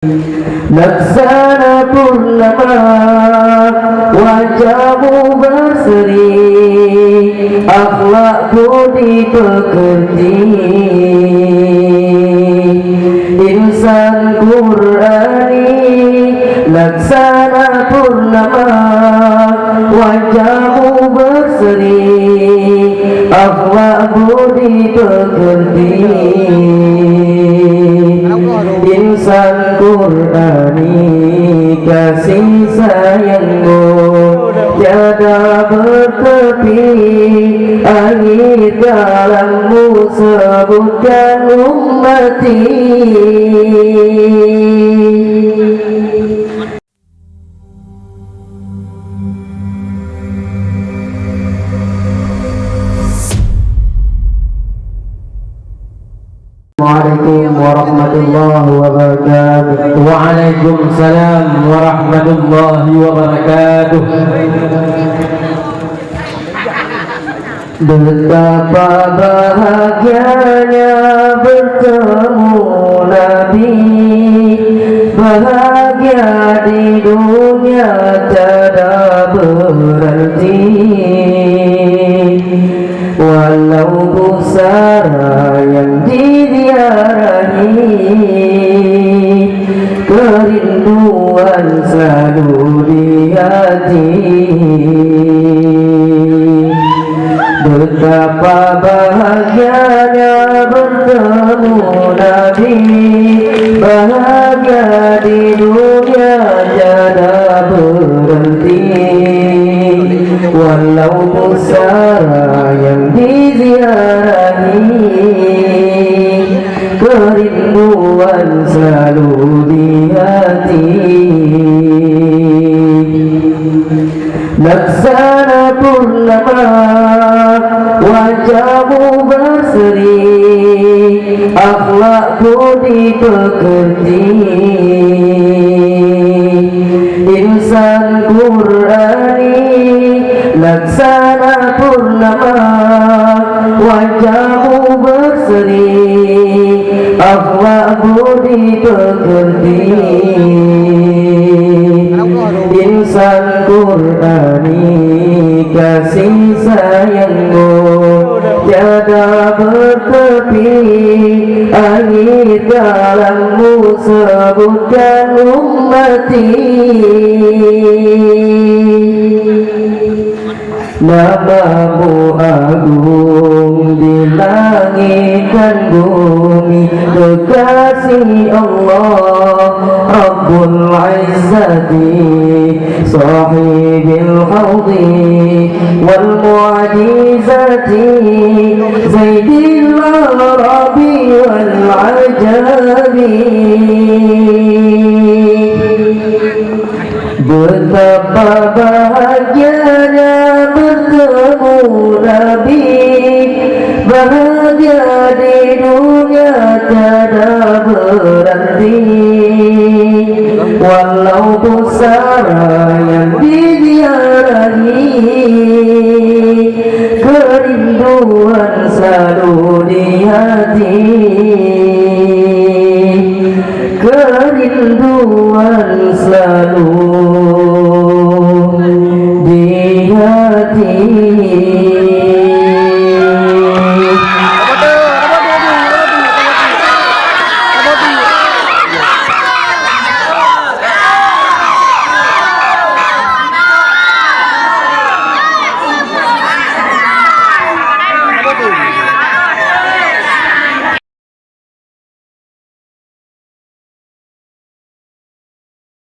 Laksana purnama wajahmu berseri, akhlak budi pekerti, insan Qur'ani. Laksana purnama wajahmu berseri, akhlak budi pekerti, insan Qur'ani. Kasih sayangmu tiada bertepi, air galammu sebutkan ummati. Assalamualaikum warahmatullahi wabarakatuh. Waalaikumsalam warahmatullahi wabarakatuh. Betapa bahagianya bertemu Nabi, bahagia di dunia tiada berarti. Walau pusara yang diziarahi, kerinduan selalu di hati. Betapa bahagianya bertemu Nabi, bahagia di dunia tiada berhenti. Walau pusara yang diziarahi, kerinduan selalu di hati. Laksana purnama wajahmu berseri, akhlak budi pekerti, insan Qur'ani. Laksana purnama wajahmu berseri, akhlak budi pekerti, insan Qur'ani. Kasih sayangmu tiada bertepi, air galammu sebutkan ummati. Namamu agung di langit dan bumi, kekasih Allah Rabbul Izzati, sahibil hawdi wal mu'jizati, Zaidil Arabi wal ajabi. Betapa bahagianya bertemu Nabi, bahagia di dunia tiada berhenti. Walau pusara yang diziarahi, kerinduan selalu di hati. Kerinduan selalu